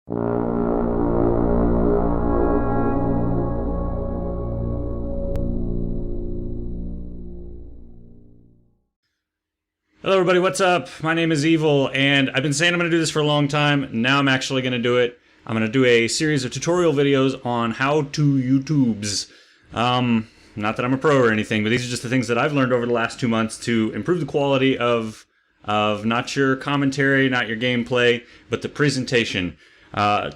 Hello everybody, what's up? My name is Evyl, and I've been saying I'm going to do this for a long time. Now I'm actually going to do it. I'm going to do a series of tutorial videos on how to YouTubes. Not that I'm a pro or anything, but these are just the things that I've learned over the last 2 months to improve the quality of not your commentary, not your gameplay, but the presentation.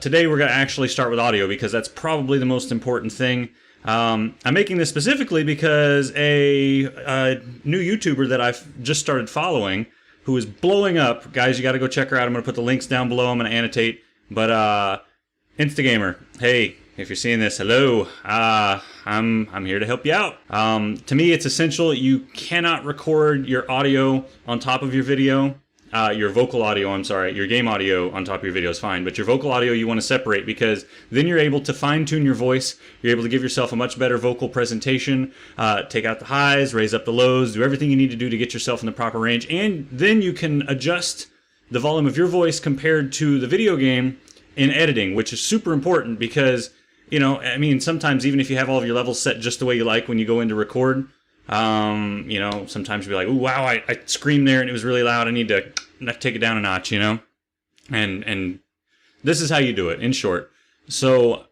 Today we're going to actually start with audio because that's probably the most important thing. I'm making this specifically because a new YouTuber that I've just started following, who is blowing up, guys, you got to go check her out. I'm going to put the links down below. I'm going to annotate. But Instagamrr, hey, if you're seeing this, hello. I'm here to help you out. To me, it's essential. You cannot record your audio on top of your video. Your vocal audio, I'm sorry, your game audio on top of your video is fine, but your vocal audio you want to separate because then you're able to fine-tune your voice, you're able to give yourself a much better vocal presentation, take out the highs, raise up the lows, do everything you need to do to get yourself in the proper range, and then you can adjust the volume of your voice compared to the video game in editing, which is super important because, you know, I mean, sometimes even if you have all of your levels set just the way you like when you go in to record, you know, sometimes you'll be like, "Ooh, wow, I screamed there and it was really loud. I need to take it down a notch," you know? And this is how you do it, in short. So,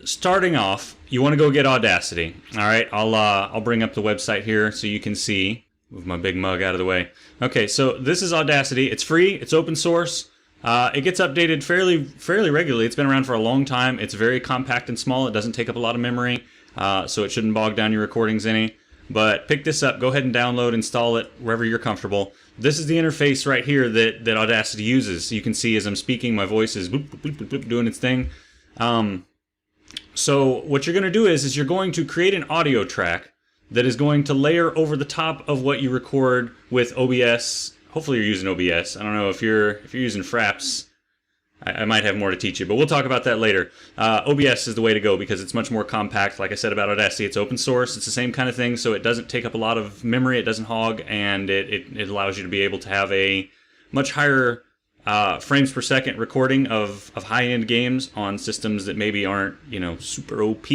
starting off, you want to go get Audacity. All right, I'll bring up the website here so you can see. Move my big mug out of the way. Okay, so this is Audacity. It's free. It's open source. It gets updated fairly regularly. It's been around for a long time. It's very compact and small. It doesn't take up a lot of memory, so it shouldn't bog down your recordings any. But pick this up, go ahead and download, install it wherever you're comfortable. This is the interface right here that Audacity uses. You can see as I'm speaking, my voice is boop, boop, boop, boop, doing its thing. So what you're going to do is you're going to create an audio track that is going to layer over the top of what you record with OBS. Hopefully you're using OBS. I don't know if you're using Fraps. I might have more to teach you, but we'll talk about that later. OBS is the way to go because it's much more compact. Like I said about Audacity, it's open source. It's the same kind of thing, so it doesn't take up a lot of memory. It doesn't hog, and it allows you to be able to have a much higher frames per second recording of high-end games on systems that maybe aren't, you know, super OP.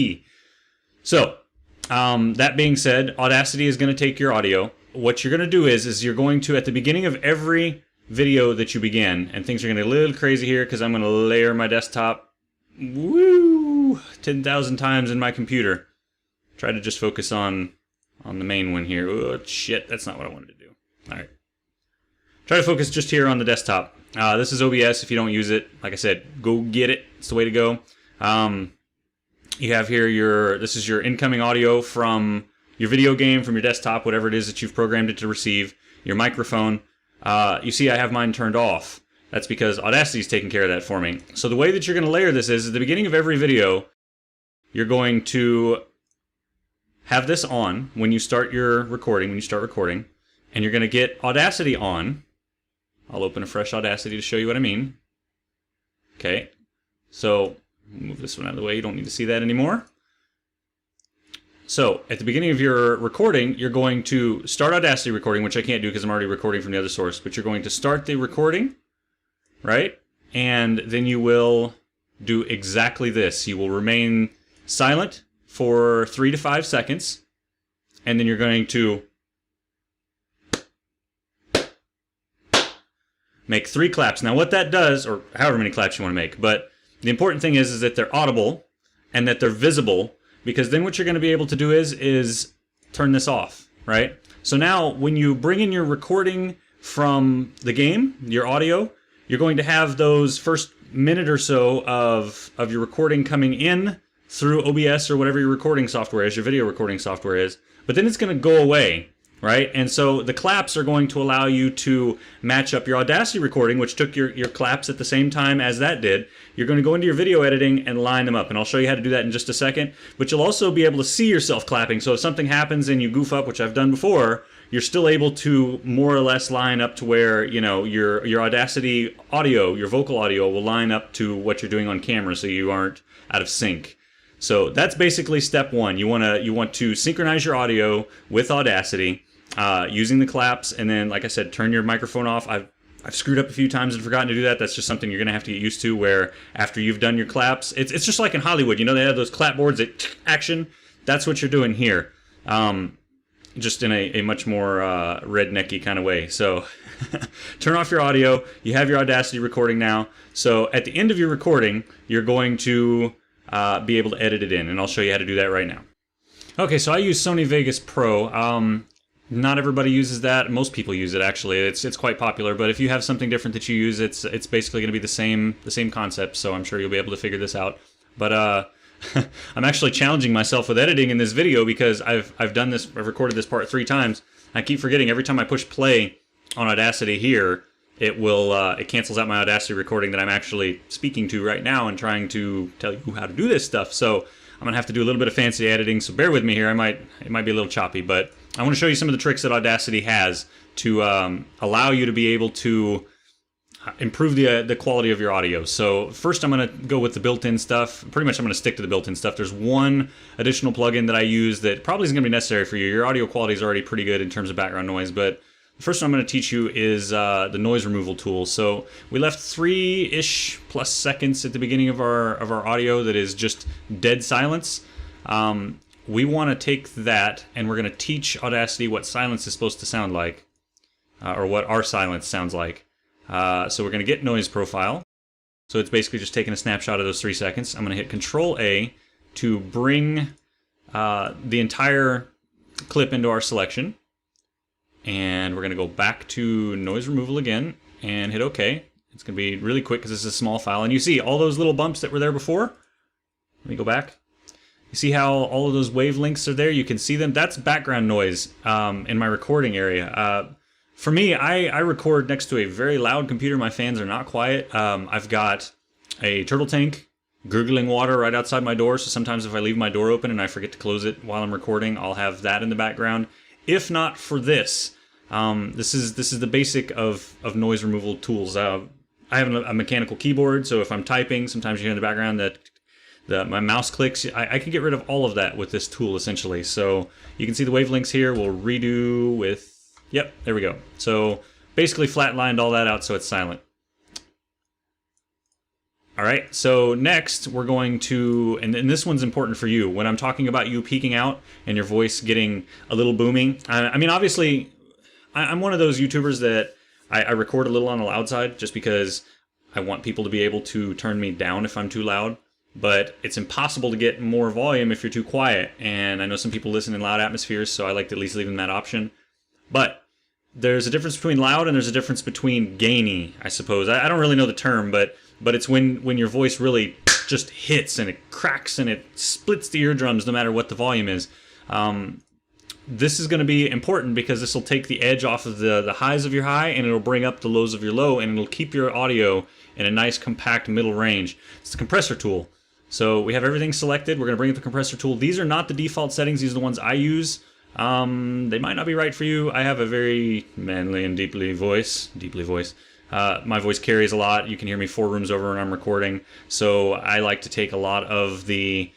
So, that being said, Audacity is going to take your audio. What you're going to do is you're going to, at the beginning of every video that you begin, and things are going to get a little crazy here because I'm going to layer my desktop 10,000 times in my computer. Try to just focus on the main one here. Oh shit, that's not what I wanted to do. Alright. Try to focus just here on the desktop. This is OBS. If you don't use it, like I said, go get it. It's the way to go. You have here this is your incoming audio from your video game, from your desktop, whatever it is that you've programmed it to receive, your microphone. You see I have mine turned off. That's because Audacity is taking care of that for me. So the way that you're going to layer this is at the beginning of every video, you're going to have this on when you start your recording, and you're going to get Audacity on. I'll open a fresh Audacity to show you what I mean. Okay, so move this one out of the way. You don't need to see that anymore. So, at the beginning of your recording, you're going to start Audacity recording, which I can't do because I'm already recording from the other source, but you're going to start the recording, right? And then you will do exactly this. You will remain silent for 3 to 5 seconds, and then you're going to make 3 claps. Now, what that does, or however many claps you want to make, but the important thing is that they're audible and that they're visible. Because then what you're going to be able to do is turn this off, right? So now when you bring in your recording from the game, your audio, you're going to have those first minute or so of your recording coming in through OBS or whatever your recording software is, your video recording software is, but then it's going to go away, right? And so the claps are going to allow you to match up your Audacity recording, which took your claps at the same time as that did. You're going to go into your video editing and line them up, and I'll show you how to do that in just a second. But you'll also be able to see yourself clapping, so if something happens and you goof up, which I've done before, you're still able to more or less line up to where, you know, your Audacity audio, your vocal audio will line up to what you're doing on camera, so you aren't out of sync. So that's basically step one. You want to synchronize your audio with Audacity using the claps, and then, like I said, turn your microphone off. I've I've screwed up a few times and forgotten to do that. That's just something you're going to have to get used to, where after you've done your claps, it's just like in Hollywood. You know, they have those clapboards that action. That's what you're doing here. Just in a much more rednecky kind of way. So turn off your audio. You have your Audacity recording now. So at the end of your recording, you're going to be able to edit it in, and I'll show you how to do that right now. Okay, so I use Sony Vegas Pro. Not everybody uses that. Most people use it, actually. It's quite popular, but if you have something different that you use, it's basically going to be the same concept, so I'm sure you'll be able to figure this out. But I'm actually challenging myself with editing in this video because I've recorded this part 3 times. I keep forgetting every time I push play on Audacity here, it cancels out my Audacity recording that I'm actually speaking to right now and trying to tell you how to do this stuff. So I'm gonna have to do a little bit of fancy editing, so bear with me here. It might be a little choppy, but I want to show you some of the tricks that Audacity has to allow you to be able to improve the quality of your audio. So first I'm going to go with the built-in stuff. Pretty much I'm going to stick to the built-in stuff. There's one additional plugin that I use that probably isn't going to be necessary for you. Your audio quality is already pretty good in terms of background noise, but the first one I'm going to teach you is the noise removal tool. So we left 3-ish plus seconds at the beginning of our audio that is just dead silence. We want to take that and we're going to teach Audacity what silence is supposed to sound like, or what our silence sounds like. So we're going to get noise profile. So it's basically just taking a snapshot of those 3 seconds. I'm going to hit Control A to bring the entire clip into our selection. And we're going to go back to noise removal again and hit OK. It's going to be really quick because this is a small file. And you see all those little bumps that were there before? Let me go back. You see how all of those wavelengths are there? You can see them. That's background noise in my recording area. For me, I record next to a very loud computer. My fans are not quiet. I've got a turtle tank gurgling water right outside my door, so sometimes if I leave my door open and I forget to close it while I'm recording, I'll have that in the background. If not for this, this is the basic of noise removal tools. I have a mechanical keyboard, so if I'm typing, sometimes you hear in the background that my mouse clicks. I can get rid of all of that with this tool, essentially. So you can see the wavelengths here. We'll redo with... Yep, there we go. So basically flatlined all that out so it's silent. All right, so next we're going to, and this one's important for you, when I'm talking about you peeking out and your voice getting a little booming. I mean, obviously, I'm one of those YouTubers that I record a little on the loud side just because I want people to be able to turn me down if I'm too loud. But it's impossible to get more volume if you're too quiet. And I know some people listen in loud atmospheres, so I like to at least leave them that option. But there's a difference between loud and there's a difference between gainy, I suppose. I don't really know the term, but it's when your voice really just hits and it cracks and it splits the eardrums no matter what the volume is. This is going to be important because this will take the edge off of the highs of your high and it'll bring up the lows of your low and it'll keep your audio in a nice compact middle range. It's the compressor tool. So we have everything selected. We're going to bring up the compressor tool. These are not the default settings. These are the ones I use. They might not be right for you. I have a very manly and deeply voice. My voice carries a lot. You can hear me 4 rooms over when I'm recording. So I like to take a lot of my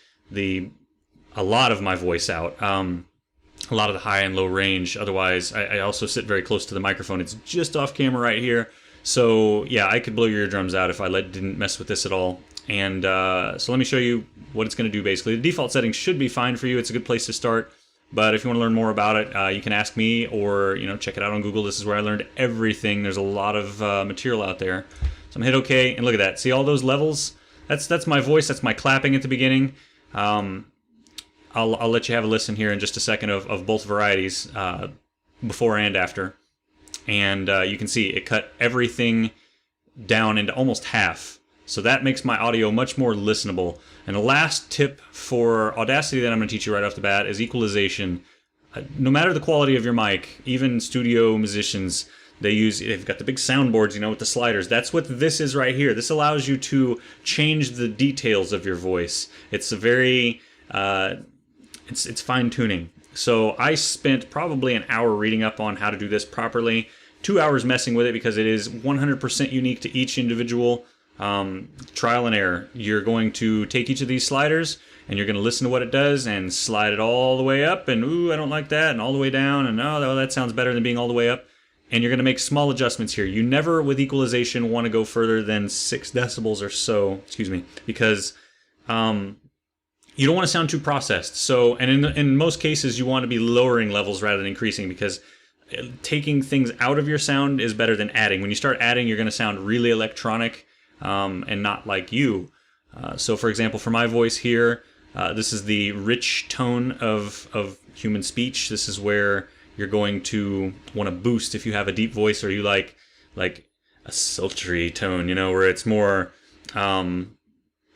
voice out. A lot of the high and low range. Otherwise, I also sit very close to the microphone. It's just off camera right here. So yeah, I could blow your eardrums out if I didn't mess with this at all. And so let me show you what it's going to do basically. The default settings should be fine for you. It's a good place to start. But if you want to learn more about it, you can ask me or check it out on Google. This is where I learned everything. There's a lot of material out there. So I'm going to hit OK, and look at that. See all those levels? That's my voice. That's my clapping at the beginning. I'll let you have a listen here in just a second of both varieties, before and after. And you can see it cut everything down into almost half. So that makes my audio much more listenable. And the last tip for Audacity that I'm going to teach you right off the bat is equalization. No matter the quality of your mic, even studio musicians, they've got the big soundboards, with the sliders. That's what this is right here. This allows you to change the details of your voice. It's a very, it's fine tuning. So I spent probably an hour reading up on how to do this properly, 2 hours messing with it because it is 100% unique to each individual. Trial and error. You're going to take each of these sliders and you're going to listen to what it does and slide it all the way up and ooh, I don't like that, and all the way down and oh, that sounds better than being all the way up. and you're going to make small adjustments here. You never, with equalization, want to go further than 6 decibels or so, excuse me, because you don't want to sound too processed. So, and in most cases, you want to be lowering levels rather than increasing, because taking things out of your sound is better than adding. When you start adding, you're going to sound really electronic and not like you. So, for example, for my voice here, this is the rich tone of human speech. This is where you're going to want to boost if you have a deep voice, or you like a sultry tone, you know, where it's more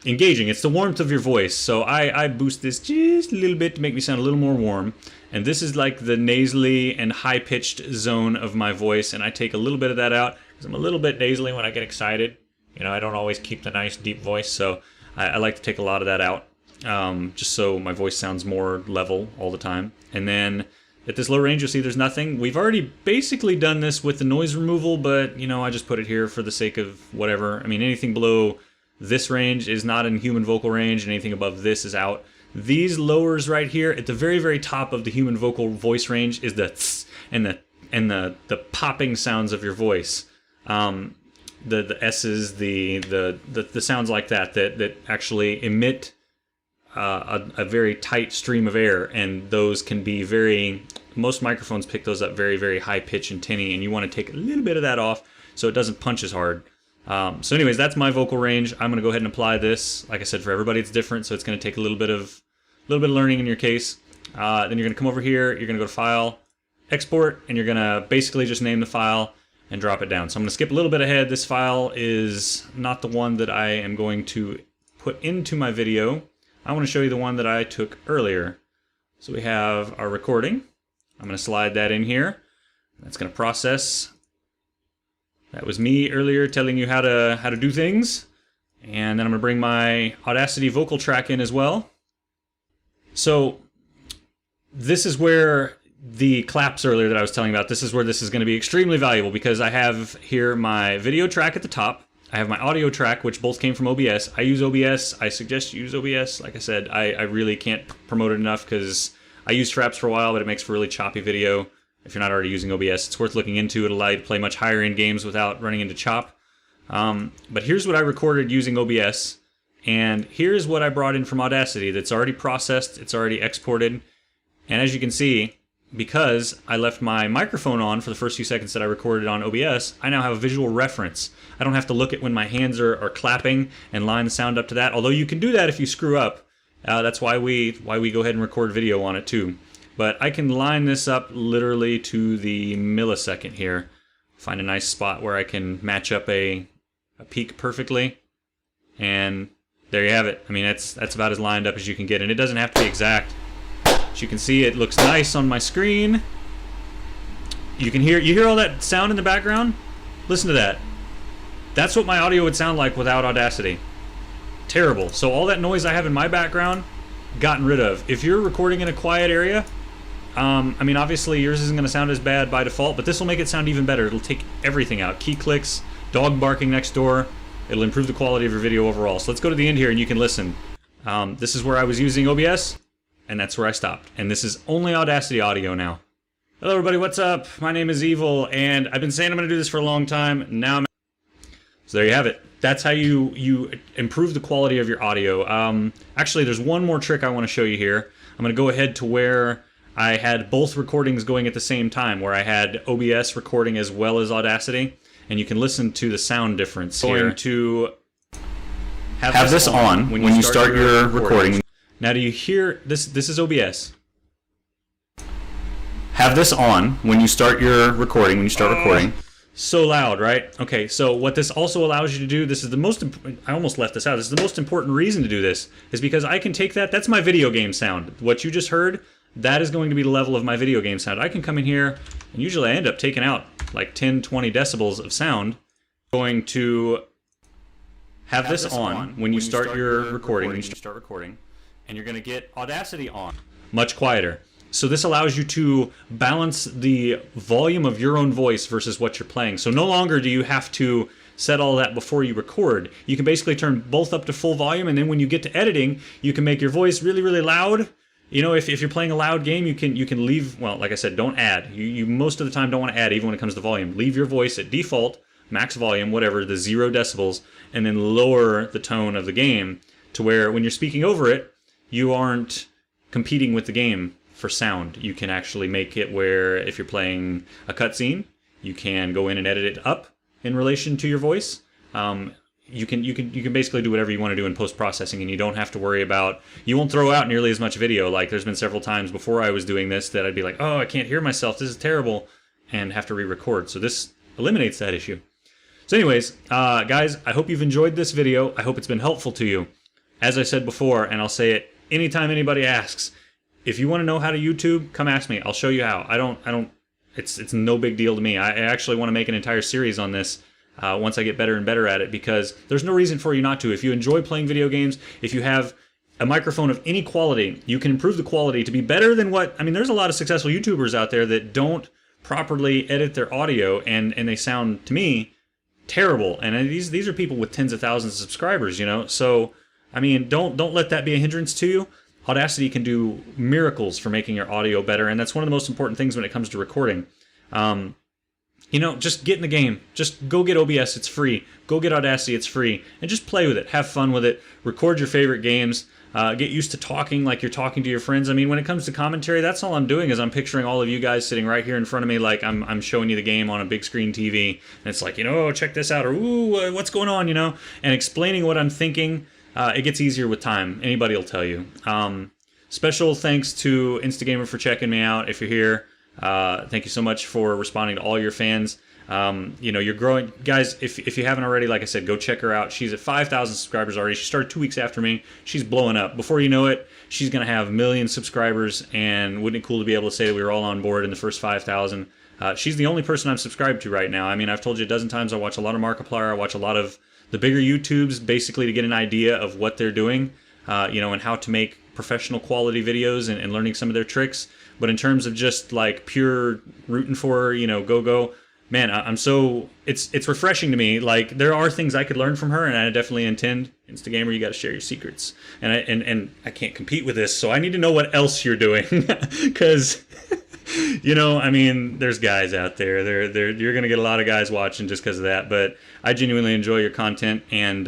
engaging. It's the warmth of your voice. So I boost this just a little bit to make me sound a little more warm. And this is like the nasally and high-pitched zone of my voice, and I take a little bit of that out because I'm a little bit nasally when I get excited. You know, I don't always keep the nice deep voice, so I like to take a lot of that out, just so my voice sounds more level all the time. And then at this low range, you'll see there's nothing. We've already basically done this with the noise removal, but, you know, I just put it here for the sake of whatever. I mean, anything below this range is not in human vocal range, and anything above this is out. These lowers right here at the very, very top of the human vocal voice range is the tss and the popping sounds of your voice. The S's, the sounds like that actually emit a very tight stream of air, and those can be most microphones pick those up very, very high pitch and tinny, and you want to take a little bit of that off so it doesn't punch as hard. So anyways, that's my vocal range. I'm going to go ahead and apply this. Like I said, for everybody it's different, so it's going to take a little bit of learning in your case. Then you're going to come over here, you're going to go to File, Export, and you're going to basically just name the file and drop it down. So I'm going to skip a little bit ahead. This file is not the one that I am going to put into my video. I want to show you the one that I took earlier. So we have our recording. I'm going to slide that in here. That's going to process. That was me earlier telling you how to do things. And then I'm going to bring my Audacity vocal track in as well. So this is where the claps earlier that I was telling about, this is where this is going to be extremely valuable, because I have here my video track at the top. I have my audio track, which both came from OBS. I use OBS. I suggest you use OBS. Like I said, I really can't promote it enough because I used Fraps for a while, but it makes for really choppy video. If you're not already using OBS, it's worth looking into. It'll allow you to play much higher end games without running into chop. But here's what I recorded using OBS, and here's what I brought in from Audacity that's already processed, it's already exported. And as you can see, because I left my microphone on for the first few seconds that I recorded on OBS, I now have a visual reference. I don't have to look at when my hands are clapping and line the sound up to that, although you can do that if you screw up. That's why we go ahead and record video on it too. But I can line this up literally to the millisecond here. Find a nice spot where I can match up a peak perfectly. And there you have it. I mean, that's about as lined up as you can get. And it doesn't have to be exact. As you can see, it looks nice on my screen. You hear all that sound in the background? Listen to that. That's what my audio would sound like without Audacity. Terrible. So all that noise I have in my background, gotten rid of. If you're recording in a quiet area, I mean, obviously yours isn't going to sound as bad by default, but this will make it sound even better. It'll take everything out. Key clicks, dog barking next door. It'll improve the quality of your video overall. So let's go to the end here and you can listen. This is where I was using OBS, and that's where I stopped. And this is only Audacity audio now. Hello everybody, what's up? My name is Evyl, and I've been saying I'm going to do this for a long time. Now so there you have it. That's how you improve the quality of your audio. Actually, there's one more trick I want to show you here. I'm going to go ahead to where I had both recordings going at the same time, where I had OBS recording as well as Audacity, and you can listen to the sound difference here. Going to have this on when you start your recording. Now, do you hear this? This is OBS. Have this on when you start your recording. When you start recording. So loud, right? Okay, so what this also allows you to do, this is the most, I almost left this out, this is the most important reason to do this, is because I can take that's my video game sound. What you just heard, that is going to be the level of my video game sound. I can come in here, and usually I end up taking out like 10, 20 decibels of sound. Going to have this on when you start your recording, and you're going to get Audacity on. Much quieter. So this allows you to balance the volume of your own voice versus what you're playing. So no longer do you have to set all that before you record. You can basically turn both up to full volume, and then when you get to editing, you can make your voice really, really loud, you know, if you're playing a loud game, you can leave, well, like I said, don't add. You most of the time don't want to add, even when it comes to volume. Leave your voice at default, max volume, whatever, the 0 decibels, and then lower the tone of the game to where when you're speaking over it, you aren't competing with the game for sound. You can actually make it where if you're playing a cutscene, you can go in and edit it up in relation to your voice. You can basically do whatever you want to do in post-processing, and you don't have to worry about, you won't throw out nearly as much video. Like, there's been several times before I was doing this that I'd be like, oh, I can't hear myself, this is terrible, and have to re-record. So this eliminates that issue. So anyways, guys, I hope you've enjoyed this video. I hope it's been helpful to you. As I said before, and I'll say it anytime anybody asks, if you want to know how to YouTube, come ask me. I'll show you how. It's no big deal to me. I actually want to make an entire series on this once I get better and better at it, because there's no reason for you not to. If you enjoy playing video games, if you have a microphone of any quality, you can improve the quality to be better than what, I mean, there's a lot of successful YouTubers out there that don't properly edit their audio, and they sound, to me, terrible. And these are people with tens of thousands of subscribers, you know? So, I mean, don't let that be a hindrance to you. Audacity can do miracles for making your audio better, and that's one of the most important things when it comes to recording. You know, just get in the game. Just go get OBS, it's free. Go get Audacity, it's free. And just play with it. Have fun with it. Record your favorite games. Get used to talking like you're talking to your friends. I mean, when it comes to commentary, that's all I'm doing is I'm picturing all of you guys sitting right here in front of me like I'm showing you the game on a big screen TV. And it's like, you know, oh, check this out, or ooh, what's going on, you know? And explaining what I'm thinking, it gets easier with time. Anybody will tell you. Special thanks to Instagamrr for checking me out. If you're here, thank you so much for responding to all your fans. You know, you're growing. Guys, if you haven't already, like I said, go check her out. She's at 5,000 subscribers already. She started 2 weeks after me. She's blowing up. Before you know it, she's going to have millions of subscribers, and wouldn't it cool to be able to say that we were all on board in the first 5,000? She's the only person I'm subscribed to right now. I mean, I've told you a dozen times I watch a lot of Markiplier. I watch a lot of the bigger YouTubes, basically to get an idea of what they're doing, you know, and how to make professional quality videos and learning some of their tricks. But in terms of just like pure rooting for, you know, go, man, I'm so, it's refreshing to me. Like, there are things I could learn from her, and I definitely intend. Instagamrr, you got to share your secrets, and I can't compete with this, so I need to know what else you're doing, because you know, I mean, there's guys out there. You're gonna get a lot of guys watching just because of that. But I genuinely enjoy your content, and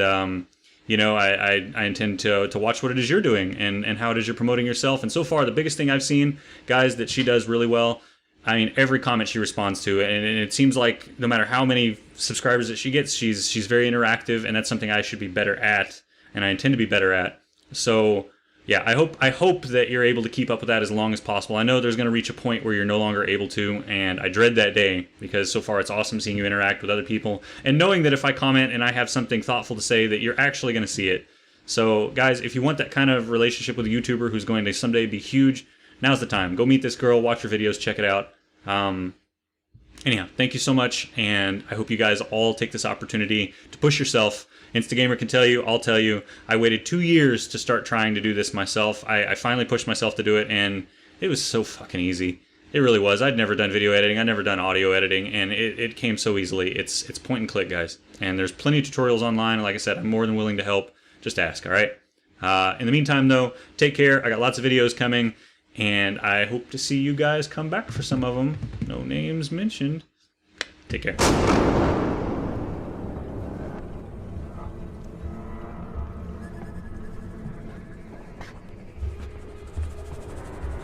you know, I intend to watch what it is you're doing and how it is you're promoting yourself. And so far, the biggest thing I've seen, guys, that she does really well, I mean, every comment she responds to, and it seems like no matter how many subscribers that she gets, she's very interactive, and that's something I should be better at, and I intend to be better at. So yeah, I hope that you're able to keep up with that as long as possible. I know there's going to reach a point where you're no longer able to, and I dread that day, because so far it's awesome seeing you interact with other people and knowing that if I comment and I have something thoughtful to say, that you're actually going to see it. So guys, if you want that kind of relationship with a YouTuber who's going to someday be huge, now's the time. Go meet this girl, watch her videos, check it out. Anyhow, thank you so much, and I hope you guys all take this opportunity to push yourself. Instagamrr can tell you, I'll tell you, I waited 2 years to start trying to do this myself. I finally pushed myself to do it, and it was so fucking easy. It really was. I'd never done video editing, I'd never done audio editing, and it came so easily. It's point and click, guys. And there's plenty of tutorials online, and like I said, I'm more than willing to help. Just ask, alright? In the meantime, though, take care. I got lots of videos coming, and I hope to see you guys come back for some of them. No names mentioned. Take care.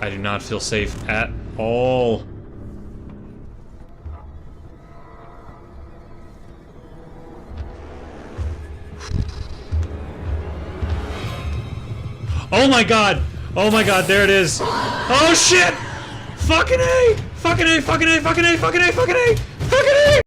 I do not feel safe at all. Oh my god! Oh my god, there it is! Oh shit! Fucking A! Fucking A! Fucking A! Fucking A! Fucking A! Fucking A! Fucking A!